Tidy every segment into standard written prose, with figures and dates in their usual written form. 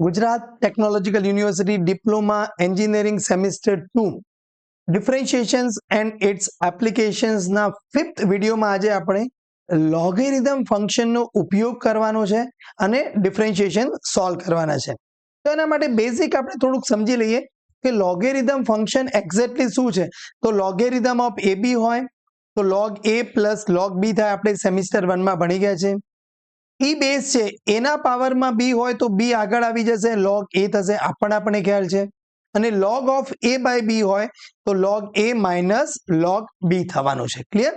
Gujarat technological university diploma engineering semester 2 differentiations and its એપ્લિકેશન્સના 5th વિડીયોમાં આજે આપણે લોગેરિધમ ફંક્શનનો ઉપયોગ કરવાનો છે અને ડિફરન્શિએશન સોલ્વ કરવાના છે. તો એના માટે બેઝિક આપણે થોડુંક સમજી લઈએ કે લોગેરિધમ ફંક્શન એક્ઝેક્ટલી શું છે. તો લોગેરિધમ ઓફ એ બી હોય તો લોગ એ પ્લસ લોગ બી થાય. આપણે સેમિસ્ટર 1માં ભણી ગયા છે. ઈ બેઝ છે એના પાવરમાં બી હોય તો બી આગળ આવી જશે, લોગ એ થશે, આપણને ખ્યાલ છે. અને લોગ ઓફ એ બાય બી હોય તો લોગ એ માઇનસ લોગ બી થવાનું છે. ક્લિયર?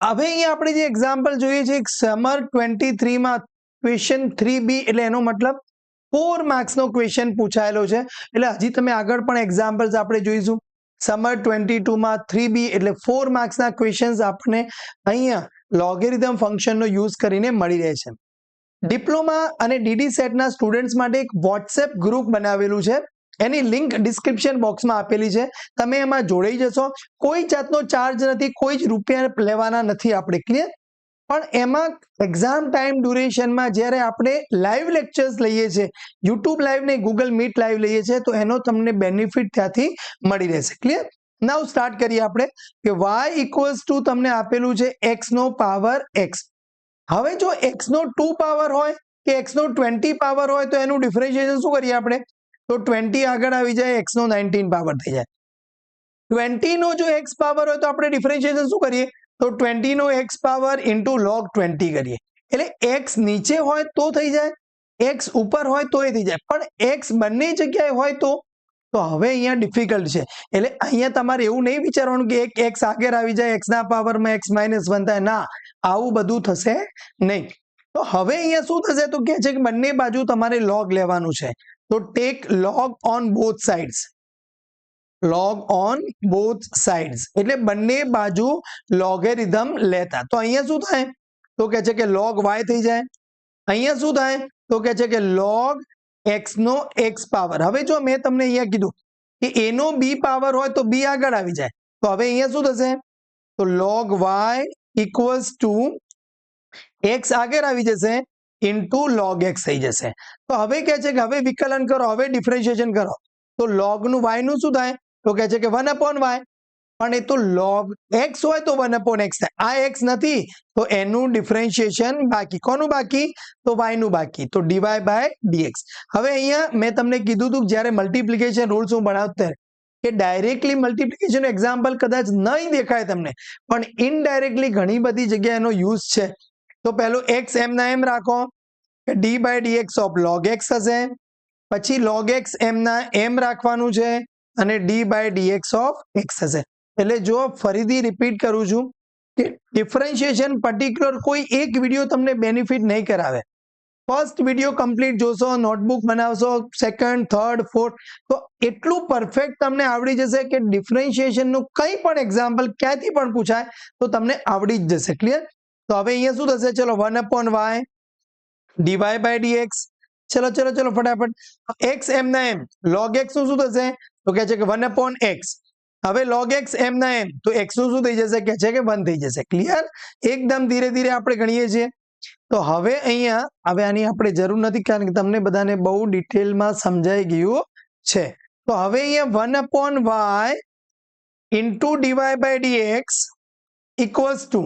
હવે અહીંયા આપણે જે એક્ઝામ્પલ જોઈએ છે સમર 23માં ક્વેશ્ચન 3B એટલે એનો મતલબ 4 માર્ક્સનો ક્વેશ્ચન પૂછાયેલો છે. એટલે હજી તમે આગળ પણ એક્ઝામ્પલ્સ આપણે જોઈશું. સમર 22માં 3B એટલે 4 માર્ક્સના ક્વેશ્ચન્સ આપણને અહીંયા લોગેરિધમ ફંક્શનનો યુઝ કરીને મળી રહે છે. ડિપ્લોમા અને ડીડી સેટના સ્ટુડન્ટ્સ માટે એક વોટ્સએપ ગ્રુપ બનાવેલું છે. એની લિંક ડિસ્ક્રિપ્શન બોક્સમાં આપેલી છે. તમે એમાં જોડાઈ જશો. કોઈ જાતનો ચાર્જ નથી, કોઈ જ રૂપિયા લેવાના નથી આપણે. ક્લિયર? પણ એમાં એક્ઝામ ટાઈમ ડ્યુરેશનમાં જ્યારે આપણે લાઈવ લેક્ચર્સ લઈએ છીએ, યુટ્યુબ લાઈવ ને ગૂગલ મીટ લાઈવ લઈએ છીએ, તો એનો તમને બેનિફિટ ત્યાંથી મળી રહેશે. ક્લિયર? નાઉ સ્ટાર્ટ કરીએ આપણે કે y ઇક્વલ્સ ટુ તમને આપેલું છે x નો પાવર x. હવે જો x નો 2 પાવર હોય કે x નો 20 પાવર હોય તો એનું ડિફરન્શિએશન શું કરીએ આપણે? તો 20 આગળ આવી જાય, x નો 19 પાવર થઈ જાય. 20 નો જો x પાવર હોય તો આપણે ડિફરન્શિએશન શું કરીએ? તો 20 નો x પાવર ઇન્ટુ log 20 કરીએ. એટલે x નીચે હોય તો થઈ જાય, x ઉપર હોય તો એ થઈ જાય. પણ x બંને જગ્યાએ હોય તો હવે અહીંયા ડિફિકલ્ટ છે. એટલે અહીંયા તમારે એવું નહીં વિચારવાનું કે એક x આગળ આવી જાય, x ના પાવરમાં x માઇનસ 1 થાય. ના, આવું બધું થશે નહીં. તો હવે અહીંયા શું થશે? તો કહે છે કે બંને બાજુ તમારે log લેવાનું છે. તો take log on both sides. log on both sides એટલે બંને બાજુ લોગેરિધમ લેતા. તો અહીંયા શું થાય? તો કહે છે કે log y થઈ જાય. અહીંયા શું થાય? તો કહે છે કે log x નો x પાવર. હવે જો મેં તમને અહીંયા કીધું કે a નો b પાવર હોય તો b આગળ આવી જાય. તો હવે અહીંયા શું થશે? તો log y equals to x આગળ આવી જશે ઇન્ટુ log x થઈ જશે. તો હવે કહે છે કે હવે વિકલન કરો, હવે ડિફરન્શિએશન કરો. તો log નું y નું શું થાય? તો કહે છે કે 1/y. પણ એ તો log x હોય તો 1/x થાય. આ x નથી તો એનું ડિફરન્શિએશન બાકી. કોનું બાકી? તો y નું બાકી. તો dy બાય dx. હવે અહીંયા મેં તમને કીધું હતું જ્યારે મલ્ટિપ્લિકેશન રૂલ્સ હું ભણાવતો કે ડાયરેક્ટલી મલ્ટિપ્લિકેશન એક્ઝામ્પલ કદાચ નહીં દેખાય તમને, પણ ઇનડાયરેક્ટલી ઘણી બધી જગ્યાએ એનો યુઝ છે. તો પહેલું x એમ ના એમ રાખો કે d by dx of log x હશે. પછી log x એમ ના એમ રાખવાનું છે અને d by dx of x હશે. એટલે જો ફરીથી રિપીટ કરું છું કે ડિફરન્શિએશન પર્ટિક્યુલર કોઈ એક વિડીયો તમને બેનિફિટ નહીં કરાવે. ફર્સ્ટ વિડીયો કમ્પ્લીટ જોશો, નોટબુક બનાવશો, સેકન્ડ, થર્ડ, ફોર્થ, તો એટલું પરફેક્ટ તમને આવડી જશે કે ડિફરન્શિએશનનું કંઈ પણ એક્ઝામ્પલ ક્યાંથી પણ પૂછાય તો તમને આવડી જ જશે. ક્લિયર? તો હવે અહીંયા શું થશે? ચલો 1/y dy બાય dx. ચલો ચલો ચલો ફટાફટ. x એમ ના એમ log x નું શું થશે? તો કહે છે કે 1/x. હવે log x એમ ના એમ તો x નું શું થઈ જશે? કહે છે કે 1 થઈ જશે. ક્લિયર? એકદમ ધીરે ધીરે આપણે ગણીએ છીએ. તો હવે અહીંયા હવે આની આપણે જરૂર નથી કારણ કે તમને બધાને બહુ ડિટેલમાં સમજાઈ ગયું છે. તો હવે અહીંયા 1/y into dy by dx equals to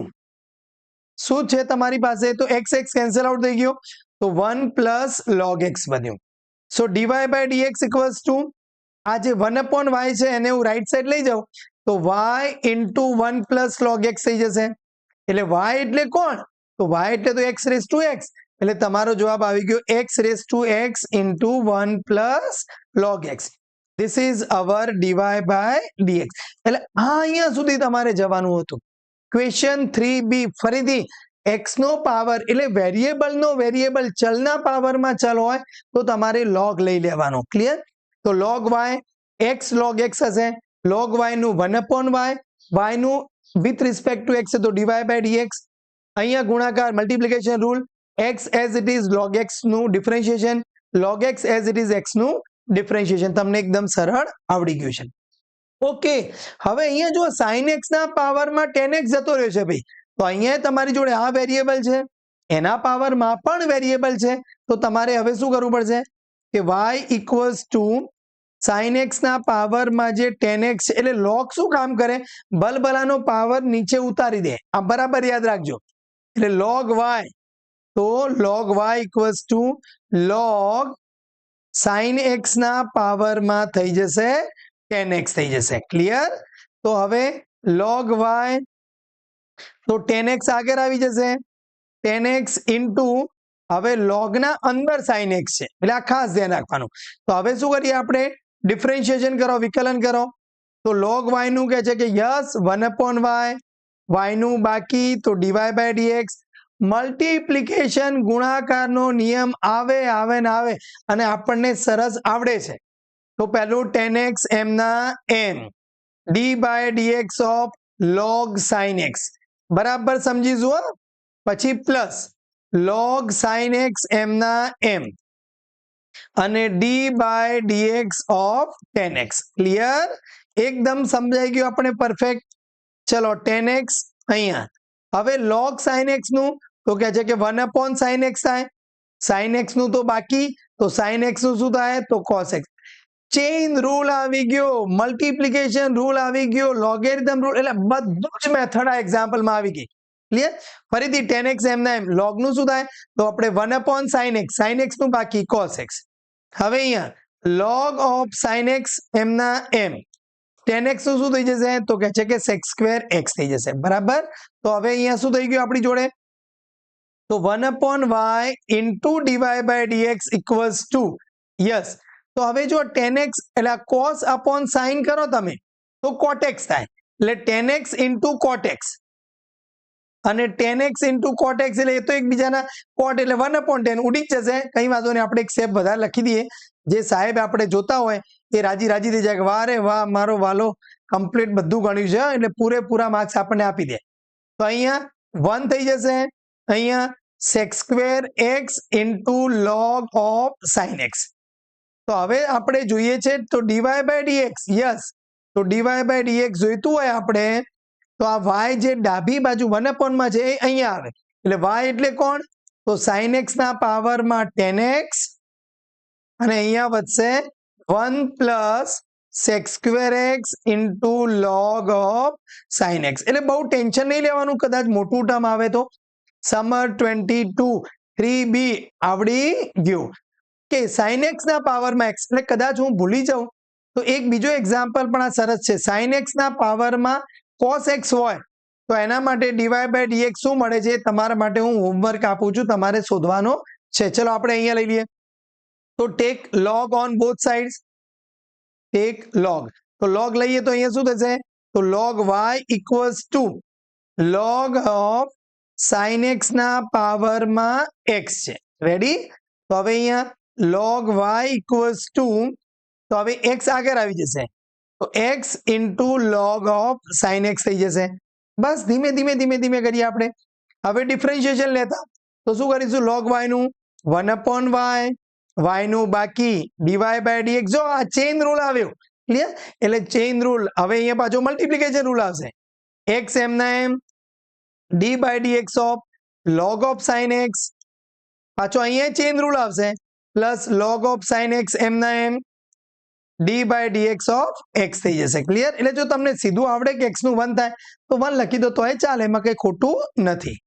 શું છે તમારી પાસે? તો x કેન્સલ આઉટ થઈ ગયો તો 1 પ્લસ log x બન્યું. So dy by dx equals to આ જે 1/y છે એને હું રાઈટ સાઈડ લઈ જાઉં તો y into 1 plus log x થઈ જશે. એટલે y એટલે કોણ? તો y એટલે તો x રેઝ ટુ x. એટલે તમારો જવાબ આવી ગયો x raise to x into 1 plus log x. This is our dy by dx. એટલે અહીંયા સુધી તમારે જવાનું હતું. ક્વેશ્ચન 3B ફરીથી x નો પાવર એટલે વેરિયેબલ ચલના પાવરમાં ચલ હોય તો તમારે log લઈ લેવાનો. ક્લિયર? તો log y x log x હશે. log y નું 1/y, y નું વિથ રિસ્પેક્ટ ટુ x તો dy બાય dx. અહીંયા ગુણાકાર multiplication rule, x as it is log x નું differentiation, log x as it is x નું differentiation. તમને એકદમ સરળ આવડી ગયું છે. ઓકે, હવે અહીંયા જો sin x ના પાવરમાં 10x જતો રહ્યો છે ભાઈ, તો અહીંયા તમારી જોડે આ વેરિયેબલ છે, એના પાવરમાં પણ વેરિયેબલ છે. તો તમારે હવે શું કરવું પડશે? કે y equals to sine x ના પાવરમાં જે 10x છે એટલે log શું કામ કરે, બલબલાનો પાવર નીચે ઉતારી દે. આ બરાબર યાદ રાખજો. એટલે log y, તો log y equals to log sine x ના પાવરમાં થઈ જશે 10x થઈ જશે. ક્લિયર? તો હવે log y, તો 10x આગળ આવી જશે, 10x ઇન્ટુ હવે log ના અંદર sin x છે એટલે આ ખાસ ધ્યાન રાખવાનું. તો હવે શું કરીએ આપણે, ડિફરન્શિએશન કરો, વિકલન કરો. તો log y નું કહે છે કે યસ 1/y, y નું બાકી તો dy by dx. મલ્ટીપ્લિકેશન ગુણાકારનો નિયમ આવે આવે ને આવે અને આપણને સરસ આવડે છે. તો પહેલું 10x m ના m d by dx of log sin x, બરાબર સમજીશું. પછી plus log sin x m ના m અને d by dx of 10x. Clear? એકદમ સમજાઈ ગયું આપણે, પરફેક્ટ. ચલો 10x અહીંયા. હવે log sin x નું તો કહે છે કે 1/sin x થાય, sin x નું તો બાકી, તો sin x નું શું થાય, તો cos x. ચેઇન રૂલ આવી ગયો, મલ્ટીપ્લિકેશન રૂલ આવી ગયો, લોગેરિધમ રૂલ, એટલે બધું જ મેથડ આ એક્ઝામ્પલમાં આવી ગઈ. ક્લિયર? ફરીથી 10x m ના m, log નું શું થાય, તો આપણે 1/sin x, sin x નું બાકી cos x. હવે અહીંયા log of sin x m ના m, 10x નું શું થઈ જશે, તો કહે છે કે sec² x થઈ જશે. બરાબર? તો હવે અહીંયા શું થઈ ગયું આપણી જોડે, તો 1/y into dy by dx equals two yes. તો હવે જો 10x એટલે cos upon sin કરો તમે તો cot x થાય, એટલે 10x ઇન્ટુ cot x અને 10x ઇન્ટુ cot x એટલે એ તો એકબીજાના cot એટલે 1/10 ઉડી જ જશે. કઈ વાંધો નહીં, આપણે એક સ્ટેપ વધારે લખી દઈએ, જે સાહેબ આપણે જોતા હોય એ રાજી રાજી થઈ જાય કે વાહ રે વાહ, મારો વાલો કમ્પ્લીટ બધું ગણ્યું છે, એટલે પૂરેપૂરા માર્ક્સ આપણને આપી દે. તો અહીંયા 1 થઈ જશે, અહીંયા sec² x into log of sin x. તો હવે આપણે જોઈએ છે તો dy by dx, યસ. તો dy by dx જોઈતું હોય આપણે, તો આ y જે ડાબી બાજુ 1/માં છે એ અહીંયા આવે, એટલે y એટલે કોણ, તો sin x ના પાવરમાં 10x અને અહીંયા વધશે 1 plus sec² x into log of sin x. એટલે બહુ ટેન્શન નહીં લેવાનું, કદાચ મોટું ટર્મ આવે તો. સમર 22 3b આવડી ગયું કે sin x ના પાવરમાં x, એટલે કદાચ હું ભૂલી જાઉં તો એક બીજો એક્ઝામ્પલ પણ આ સરસ છે. sin x ના પાવરમાં cos x હોય તો એના માટે dy by dx શું મળે છે, તમારા માટે હું હોમવર્ક આપું છું, તમારે શોધવાનો છે. ચલો આપણે અહીંયા લઈ લઈએ. તો take log on both sides, take log. તો log લઈએ તો અહીંયા શું થશે, તો log y equals to log of sin x ના પાવરમાં x છે. રેડી? તો હવે અહીંયા log y ઇક્વલ્સ ટુ, તો હવે x આગળ આવી જશે, તો x into log of sin x થઈ જશે. બસ ધીમે ધીમે ધીમે ધીમે કરીએ આપણે. હવે ડિફરન્શિએશન લેતા તો શું કરીશું, log y નું 1/y, y નું બાકી dy by dx. જો આ ચેઇન રૂલ આવ્યો, ક્લિયર? એટલે ચેઇન રૂલ. હવે અહીંયા પાછો મલ્ટીપ્લિકેશન રૂલ આવશે, x m ના m d by dx of log of sin x, પાછો અહીંયા ચેઇન રૂલ આવશે, plus log of sin x m ના m d by dx of x થઈ જશે. ક્લિયર? એટલે જો તમને સીધું આવડે કે x નું 1 થાય તો 1 લખી દો તોય ચાલે, એમાં કઈ ખોટું નથી.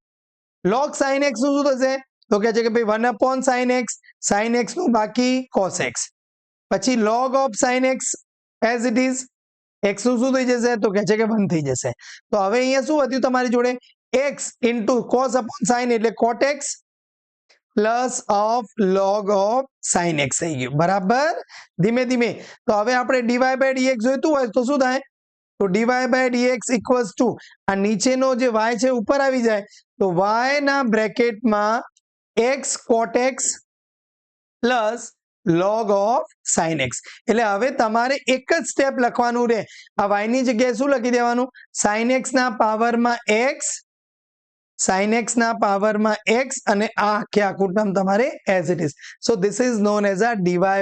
log sin x નું શું થશે, તો કહે છે કે ભાઈ 1/sin x, sin x નું બાકી cos x. પછી log of sin x as it is, x નું શું થઈ જશે, તો કહે છે કે 1 થઈ જશે. તો હવે અહીંયા શું હતું તમારી જોડે, x into cos upon sin એટલે cot x plus of log of sin x થઈ ગયું. બરાબર? ધીમે ધીમે. તો હવે આપણે dy by dx જોઈતું હોય તો શું થાય, તો dy by dx equals to આ નીચેનો જે y છે ઉપર આવી જાય, તો y ના બ્રેકેટમાં x cot x plus log of sin x. એટલે હવે તમારે એક જ સ્ટેપ લખવાનું રહે, આ y ની જગ્યાએ શું લખી દેવાનું, sin x ના પાવરમાં x, sin x ના પાવરમાં x અને આ આખું ટર્મ તમારે as it is. So this is known as a dy by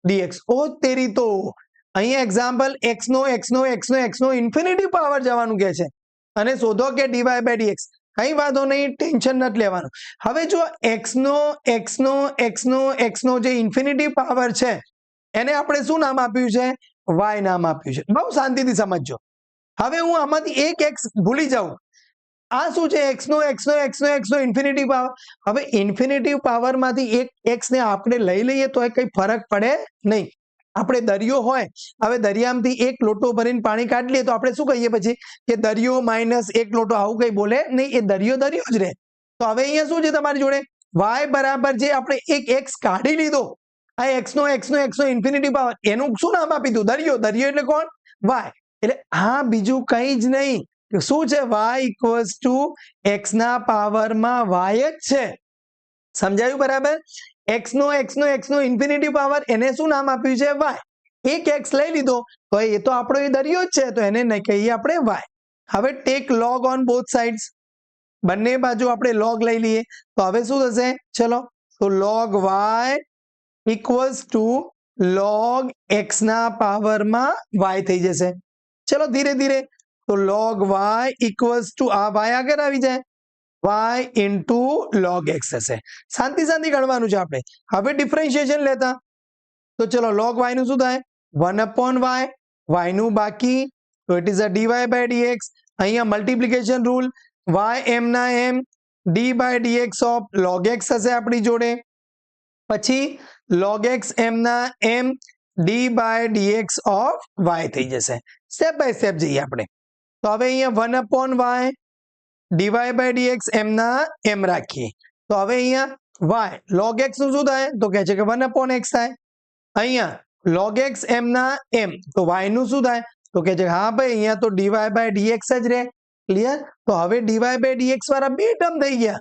dx. ઓ તેરી તો અહીંયા એક્ઝામ્પલ x નો ઇન્ફિનિટી પાવર જવાનું કહે છે અને શોધો કે dy by dx. કઈ વાંધો નહીં, ટેન્શન નથી લેવાનું. હવે જો એક્સનો જે ઇન્ફિનિટી પાવર છે એને આપણે શું નામ આપ્યું છે? વાય નામ આપ્યું છે. બહુ શાંતિથી સમજજો. હવે હું આમાંથી એક એક્સ ભૂલી જાઉં, આ શું છે? એક્સનો ઇન્ફિનિટી પાવર. હવે ઇન્ફિનિટી પાવરમાંથી એક એક્સ ને આપણે લઈ લઈએ તો કઈ ફરક પડે નહીં. આપણે દરિયો હોય, હવે દરિયામાંથી એક લોટો ભરીને પાણી કાઢી લઈએ તો આપણે શું કહીએ પછી? કે દરિયો માઇનસ એક લોટો. આવું કઈ બોલે નહીં, એ દરિયો જ રહે. તો હવે અહીંયા શું છે તમારી જોડે? વાય બરાબર જે આપણે એક એક્સ કાઢી લીધો, આ એક્સનો ઇન્ફિનિટી પાવર, એનું શું નામ આપી દીધું? દરિયો એટલે કોણ? વાય. એટલે આ બીજું કઈ જ નહીં. શું છે? વાય ઇક્વલ્સ ટુ એક્સ ના પાવરમાં વાય જ છે. સમજાયું બરાબર? એક્સનો ઇન્ફિનિટી પાવર, એને શું નામ આપ્યું છે? વાય. એક એક્સ લઈ લીધો તો એ તો આપણો એ દરિયો જ છે, તો એને નહીં કહીએ આપણે વાય. હવે take log on both sides, બંને બાજુ આપણે લોગ લઈ લઈએ તો હવે શું થશે? ચલો, તો log y equals to log x ના પાવરમાં વાય થઈ જશે. ચલો ધીરે ધીરે, તો લોગ વાય ઇક્વલ્સ ટુ આ વાય આગળ આવી જાય, વાય ઇન્ટુ લોગ એક્સ થશે. શાંતિ ગણવાનું છે આપણે. હવે ડિફરન્શિએશન લેતા તો ચલો, લોગ વાય નું શું થાય? 1/y, વાય નું બાકી, તો it is a dy by dx. અહીંયા મલ્ટિપ્લિકેશન રૂલ, વાય એમ ના એમ d by dx of log x હશે આપણી જોડે. પછી લોગ એક્સ એમ ના એમ d by dx of y થઈ જશે. સ્ટેપ બાય સ્ટેપ જઈએ આપણે. તો હવે અહીંયા 1/y ડીવાય બાય ડીએક્સ એમ ના એમ રાખીએ. તો હવે અહીંયા વાય લોગ એક્સ નું શું થાય? તો કહે છે કે 1/x થાય. અહીંયા લોગ એક્સ એમ ના એમ, તો વાય નું શું થાય? તો કહે છે હા ભાઈ, અહીંયા તો ડીવાય બાય ડીએક્સ જ રહે. ક્લિયર? તો હવે ડીવાય બાય ડીએક્સ વાળા બે ટર્મ થઈ ગયા,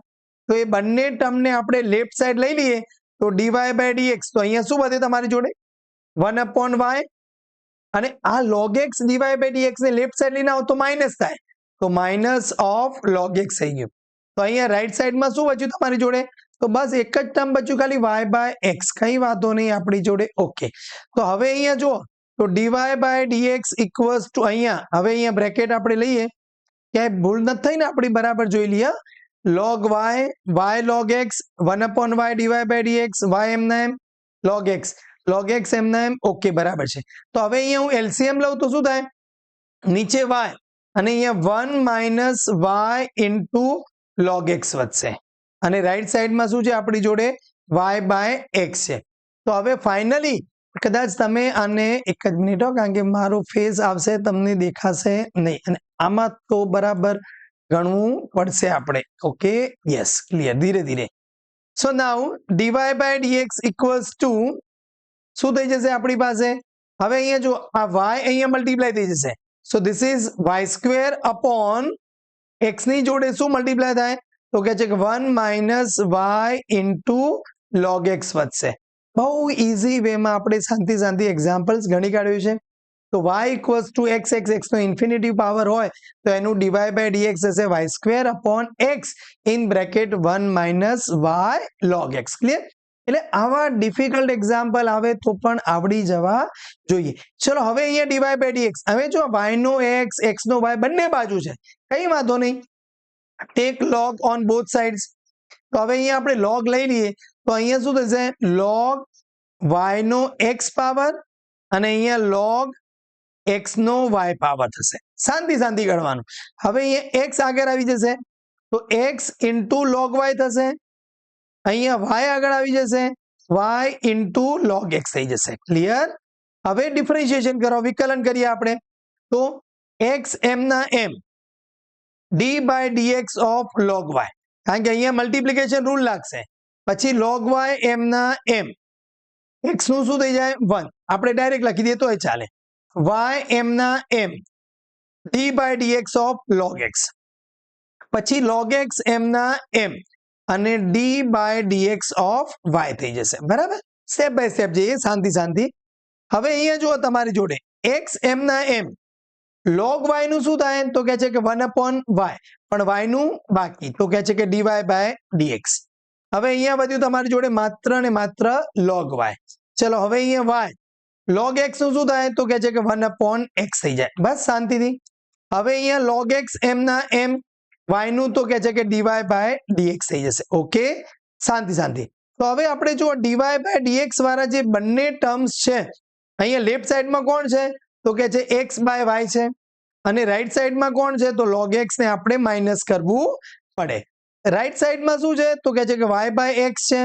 તો એ બંને ટર્મને આપણે લેફ્ટ સાઈડ લઈ લઈએ તો ડીવાય બાય ડીએક્સ, તો અહીંયા શું વધે તમારી જોડે? 1/y. અને આ log x dy by dx ને લેફ્ટ સાઈડ લઈને આવો તો માઇનસ થાય, તો માઇનસ ઓફ લોગ એક્સ થઈ ગયું. તો અહીંયા રાઈટ સાઈડમાં શું બચ્યું તમારી જોડે? તો બસ એક જ ટર્મ બચ્યું, ખાલી વાય બાય એક્સ. કઈ વાંધો નહીં આપણી જોડે. ઓકે, તો હવે અહીંયા જુઓ, તો dy by dx equals to, અહીંયા હવે અહીંયા બ્રેકેટ આપણે લઈએ, ક્યાંય ભૂલ નથી થઈ ને આપણી? બરાબર જોઈ લઈએ. Log y log x 1/y dy by dx, y એમ ના એમ લોગ એક્સ એમ ના એમ. ઓકે, બરાબર છે. તો હવે અહીંયા હું એલસીએમ લઉં તો શું થાય? નીચે વાય અને અહીંયા 1 minus y into log x વધશે, અને રાઈટ સાઈડમાં શું છે આપણી જોડે? વાય બાય એક્સ છે. તો હવે ફાઇનલી કદાચ તમે આને એક જ મિનિટ હો, કારણ કે મારો ફેસ આવશે, તમને દેખાશે નહીં, અને આમાં તો બરાબર ગણવું પડશે આપણે. Okay, yes, clear. ધીરે ધીરે. So now dy by dx equals to શું થઈ જશે આપણી પાસે? હવે અહીંયા જો આ વાય અહીંયા મલ્ટીપ્લાય થઈ જશે, so this is why square upon x ની જોડે શું મલ્ટીપ્લાય થાય? તો કહે છે કે 1 minus y into log x વધશે. બહુ ઇઝી વેમાં આપણે શાંતિ એક્ઝામ્પલ્સ ગણી કાઢ્યું છે. તો વાય ઇક્વલ્સ ટુ એક્સ નો ઇન્ફિનિટી પાવર હોય તો એનું ડીવાય બાય ડીએક્સ હશે y square upon x in bracket 1 minus y log x. Clear? એટલે આવા ડિફિકલ્ટ એક્ઝામ્પલ આવે તો પણ આવડી જવા જોઈએ. ચલો હવે અહીંયા ડીવાય બાય ડીએક્સ, હવે જો વાય નો એક્સ, એક્સ નો વાય બંને બાજુ છે, કઈ વાંધો નહીં. Take log on both sides. તો હવે અહીંયા આપણે લોગ લઈ લઈએ તો અહીંયા શું થશે? લોગ વાય નો એક્સ પાવર અને અહીંયા લોગ એક્સ નો વાય પાવર થશે. શાંતિ ગણવાનું. હવે અહીંયા એક્સ આગળ આવી જશે તો એક્સ ઇન્ટુ લોગ વાય થશે, અહીંયા વાય આગળ આવી જશે, વાય ઇન્ટુ લોગ એક્સ થઈ જશે. ક્લિયર? હવે ડિફરન્શિએશન કરો, વિકલન કરીએ આપણે. તો એક્સ એમ ના એમ d by dx of log y, કારણ કે અહીંયા મલ્ટિપ્લિકેશન રૂલ લાગશે. પછી લોગ વાય એમ ના એમ, એક્સ નું શું થઈ જાય? 1. આપણે ડાયરેક્ટ લખી દઈએ તો એ ચાલે. વાય એમ ના એમ d by dx of log x, પછી લોગ એક્સ એમ ના એમ અને d by dx of y થઈ જશે. બરાબર? સ્ટેપ બાય સ્ટેપ જઈએ, શાંતિ. હવે અહીંયા જુઓ તમારી જોડે એક્સ એમ ના એમ લોગ વાય નું શું થાય? તો કહે છે કે 1/y, પણ વાય નું બાકી, તો કહે છે કે ડીવાય બાય ડીએક્સ. હવે અહીંયા વધ્યું તમારી જોડે માત્ર ને માત્ર લોગ વાય. ચલો હવે અહીંયા વાય લોગ એક્સ નું શું થાય? તો કહે છે કે 1/x થઈ જાય. બસ શાંતિથી. હવે અહીંયા લોગ એક્સ એમ ના એમ y નું તો કે છે કે dy બાય dx થઈ જશે. ઓકે, શાંતિ. તો હવે આપણે જો dy બાય dx વાળા જે બંને ટર્મ્સ છે, અહીંયા લેફ્ટ સાઈડમાં કોણ છે તો કે છે x બાય y છે, અને રાઈટ સાઈડમાં કોણ છે તો log x ને આપણે માઇનસ કરવું પડે. રાઈટ સાઈડમાં શું છે તો કે છે કે y બાય x છે,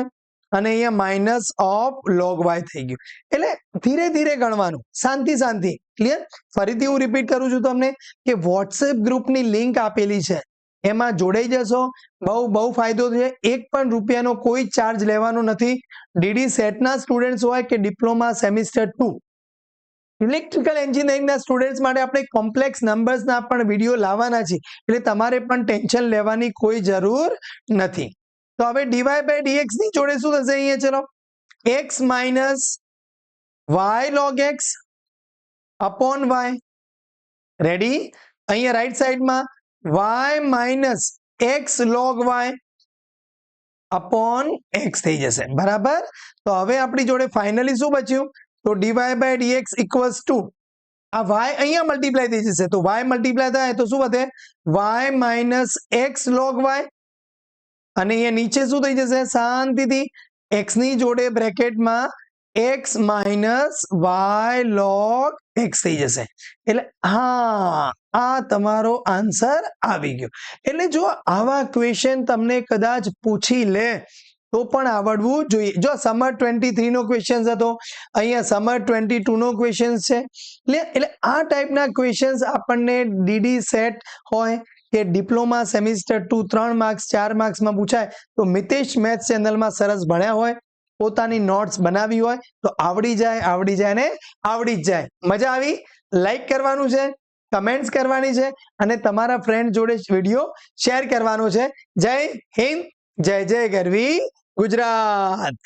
અને અહીંયા માઇનસ ઓફ log y થઈ ગયું. એટલે ધીરે ધીરે ગણવાનું, શાંતિ. ક્લિયર? ફરીથી હું રિપીટ કરું છું તમને કે વોટ્સએપ ગ્રુપની લિંક આપેલી છે, એમાં જોડાઈ જશો. બહુ ફાયદો છે. 1 પણ રૂપિયાનો કોઈ ચાર્જ લેવાનો નથી. ડીડી સેટના સ્ટુડન્ટ્સ હોય કે ડિપ્લોમા સેમિસ્ટર 2, ઇલેક્ટ્રિકલ એન્જિનિયરિંગના સ્ટુડન્ટ્સ માટે આપણે કોમ્પ્લેક્સ નંબર્સના પણ વિડીયો લાવવાના છે, એટલે તમારે પણ ટેન્શન લેવાની કોઈ જરૂર નથી. તો હવે dy બાય dx ની જોડે શું થશે? અહીંયા ચલો x minus y log x upon y. Ready? અહીંયા રાઈટ સાઈડમાં y minus x log y upon x થઈ જશે. બરાબર? તો હવે આપણી જોડે ફાઇનલી શું બચ્યું? તો dy by dx equals to આ y અહીંયા મલ્ટીપ્લાય થઈ જશે, તો y મલ્ટીપ્લાય થાય તો શું વધે? y minus x log y, અને અહીંયા નીચે શું થઈ જશે? શાંતિથી x ની જોડે બ્રેકેટમાં x minus y log x થઈ જશે. એટલે હા, આ તમારો આન્સર આવી ગયો. એટલે જો આવા ક્વેશ્ચન તમને કદાચ પૂછી લે તો પણ આવડવું જોઈએ. જો સમર 23 નો ક્વેશ્ચન હતો, અહીંયા સમર 22 નો ક્વેશ્ચન છે. એટલે આ ટાઈપના ક્વેશ્ચન્સ આપણને ડીડી સેટ હોય કે ડિપ્લોમા સેમિસ્ટર 2 3 માર્ક્સ 4 માર્ક્સમાં પૂછાય તો મિતેશ મેથ્સ ચેનલમાં સરસ ભણ્યા હોય, પોતાની નોટ્સ બનાવી હોય તો આવડી જાય ને આવડી જ જાય. મજા આવી? લાઈક કરવાનું છે, કમેન્ટ્સ કરવાની છે, અને તમારા ફ્રેન્ડ જોડે વિડીયો શેર કરવાનો છે. જય હિન્દ, જય ગરવી ગુજરાત.